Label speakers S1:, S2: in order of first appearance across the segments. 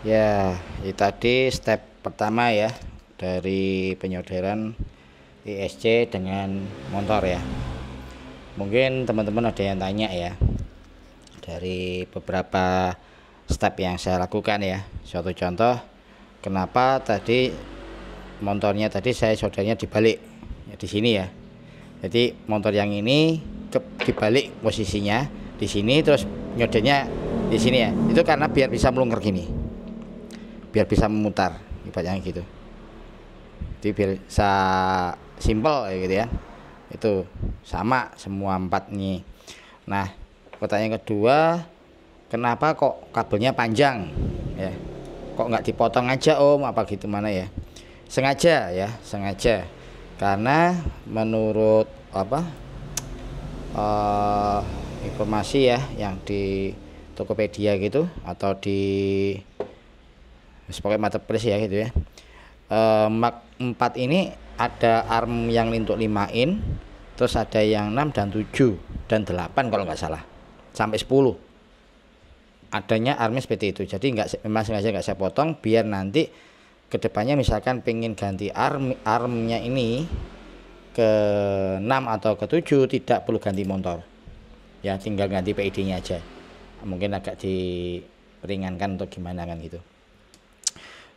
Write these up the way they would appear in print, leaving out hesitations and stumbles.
S1: Ya, ini tadi step pertama ya dari penyolderan ISC dengan motor ya. Mungkin teman-teman ada yang tanya ya, dari beberapa step yang saya lakukan ya. Suatu contoh, kenapa tadi motornya tadi saya soldernya dibalik ya, di sini ya. Jadi motor yang ini dibalik posisinya di sini, terus nyodenya di sini ya. Itu karena biar bisa melungker gini, biar bisa memutar ibaratnya gitu. Jadi biar bisa simple gitu ya. Itu sama semua 4 nih. Nah, pertanyaan kedua, kenapa kok kabelnya panjang ya? Kok nggak dipotong aja Om, apa gitu mana ya? Sengaja ya, sengaja. Karena menurut informasi ya yang di Tokopedia gitu, atau di pokoknya marketplace ya gitu ya, Mark 4 ini ada arm yang untuk 5 in, terus ada yang 6 dan 7 dan 8 kalau nggak salah, sampai 10 adanya armnya seperti itu. Jadi memang sengaja nggak saya potong biar nanti kedepannya misalkan pengen ganti armnya ini ke 6 atau ke 7 tidak perlu ganti motor ya, tinggal ganti PID nya aja, mungkin agak diringankan untuk gimana kan gitu.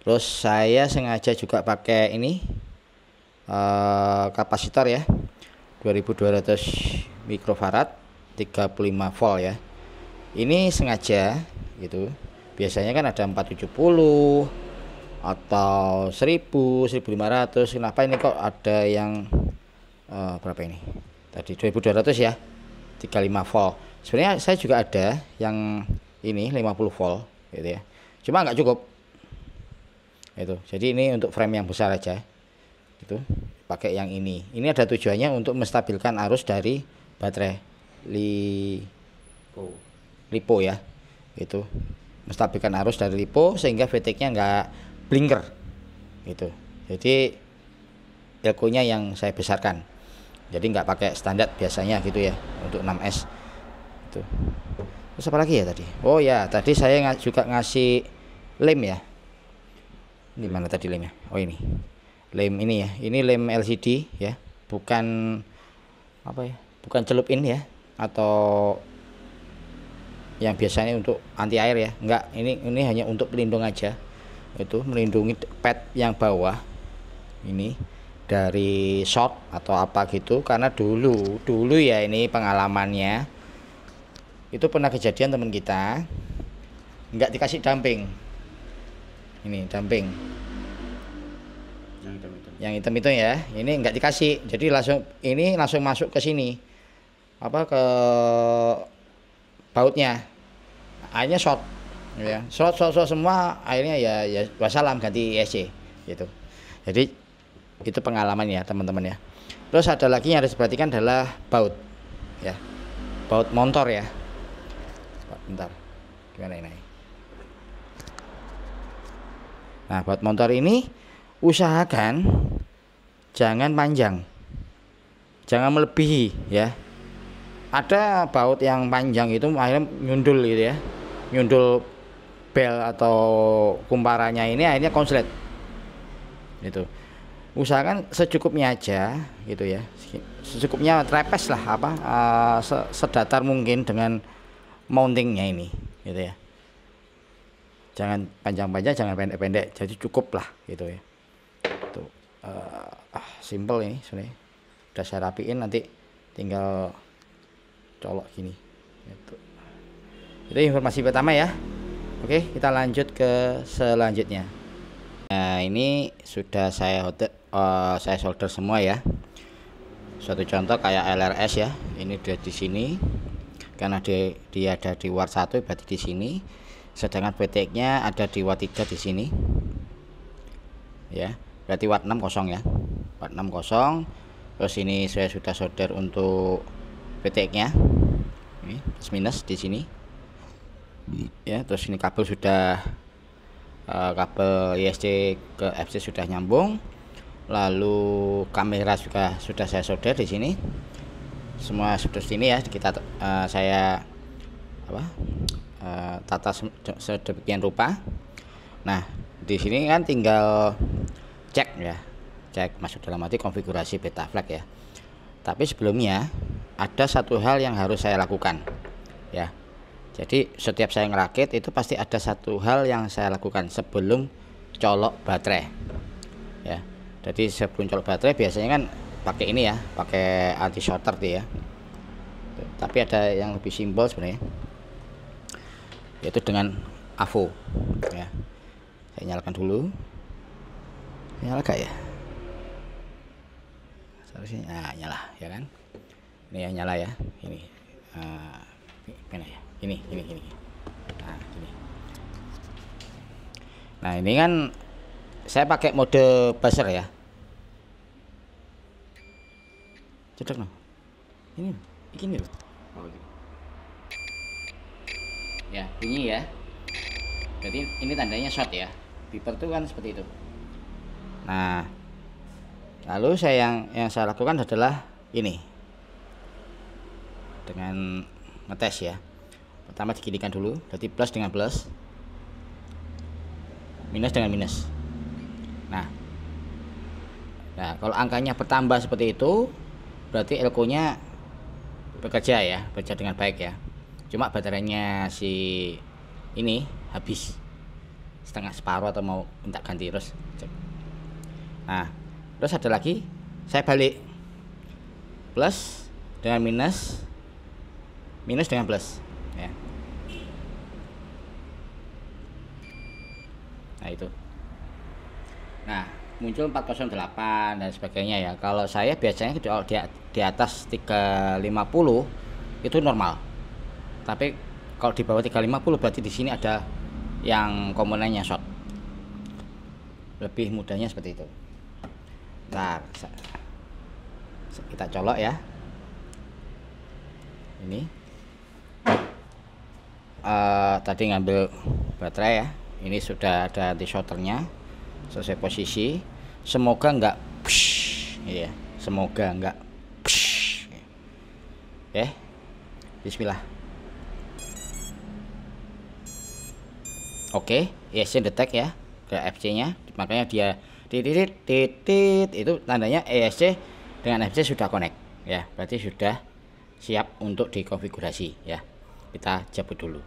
S1: Terus saya sengaja juga pakai ini kapasitor ya, 2200 mikrofarad 35 volt ya. Ini sengaja gitu, biasanya kan ada 470 atau 1000, 1500. Kenapa ini kok ada yang berapa ini tadi, 2200 ya, 35 volt. Sebenarnya saya juga ada yang ini 50 volt gitu ya, cuma nggak cukup itu. Jadi ini untuk frame yang besar aja itu pakai yang ini ada tujuannya untuk menstabilkan arus dari baterai LiPo ya, itu menstabilkan arus dari LiPo sehingga VTX nya nggak blinker gitu. Jadi elko-nya yang saya besarkan, jadi nggak pakai standar biasanya gitu ya untuk 6S itu. Terus apa lagi ya tadi? Oh ya, tadi saya juga ngasih lem ya. Di mana tadi lemnya? Oh ini lem ini ya, ini lem LCD ya, bukan apa ya, bukan celup in ya, atau yang biasanya untuk anti air ya, enggak, ini hanya untuk pelindung aja, itu melindungi pad yang bawah ini dari short atau apa gitu. Karena dulu ya, ini pengalamannya itu pernah kejadian teman kita nggak dikasih damping, ini damping yang hitam itu ya, ini nggak dikasih, jadi langsung masuk ke sini ke bautnya, akhirnya short ya, short semua, akhirnya ya wassalam, ganti ISC gitu. Jadi itu pengalaman ya teman-teman ya. Terus ada lagi yang harus diperhatikan adalah baut ya, baut motor ya. Bentar, gimana ini? Nah, baut motor ini usahakan jangan panjang, jangan melebihi ya. Ada baut yang panjang itu akhirnya nyundul gitu ya, nyundul bel atau kumparannya ini, akhirnya konslet itu. Usahakan secukupnya aja gitu ya, secukupnya, trepes lah sedatar mungkin dengan mountingnya ini gitu ya. Jangan panjang-panjang, jangan pendek-pendek, jadi cukup lah gitu ya. Tuh, simple ini sebenarnya, udah saya rapiin, nanti tinggal colok gini gitu. Itu informasi pertama ya. Oke, kita lanjut ke selanjutnya. Nah, ini sudah saya solder semua ya. Suatu contoh kayak LRS ya, ini udah di sini karena dia ada di watt 1, berarti di sini. Sedangkan VTX nya ada di watt 3 di sini ya, berarti watt 6 kosong ya, watt 6 kosong. Terus ini saya sudah solder untuk VTX nya, ini plus minus di sini ya. Terus ini kabel sudah kabel ISC ke FC sudah nyambung, lalu kamera juga sudah saya solder di sini, semua sudah sini ya. Saya tata sedemikian rupa. Nah, di sini kan tinggal cek ya, cek masuk dalam arti konfigurasi Betaflag ya. Tapi sebelumnya ada satu hal yang harus saya lakukan ya. Jadi setiap saya ngerakit itu pasti ada satu hal yang saya lakukan sebelum colok baterai ya. Jadi sebelum colok baterai biasanya kan pakai ini ya, pakai anti shorter ya. Tapi ada yang lebih simpel sebenarnya, yaitu dengan AVO ya. Saya nyalakan dulu, nyala gak ya, seharusnya nyala ya kan. Ini ya nyala ya, ini mana ya, ini nah ini kan saya pakai mode buzzer ya. Cedek no, ini loh. Oh, gitu. Ya bunyi ya, jadi ini tandanya short ya, beeper itu kan seperti itu. Nah lalu yang saya lakukan adalah ini dengan ngetes ya. Pertama diginikan dulu, jadi plus dengan plus, minus dengan minus. Nah kalau angkanya bertambah seperti itu berarti elko nya bekerja ya, bekerja dengan baik ya. Cuma baterainya si ini habis setengah separuh atau mau minta ganti terus. Nah terus ada lagi, saya balik plus dengan minus, minus dengan plus ya. Nah itu, nah muncul 408 dan sebagainya ya. Kalau saya biasanya di atas 350 itu normal, tapi kalau di bawah 350 berarti di sini ada yang komponennya short. Lebih mudahnya seperti itu. Ntar kita colok ya. Ini tadi ngambil baterai ya, ini sudah ada anti shorternya, selesai posisi. Semoga enggak ya, semoga enggak ya. Bismillah. Oke, ESC detect ya ke FC nya, makanya dia titit itu tandanya ESC dengan FC sudah connect ya, berarti sudah siap untuk dikonfigurasi ya. Kita cabut dulu.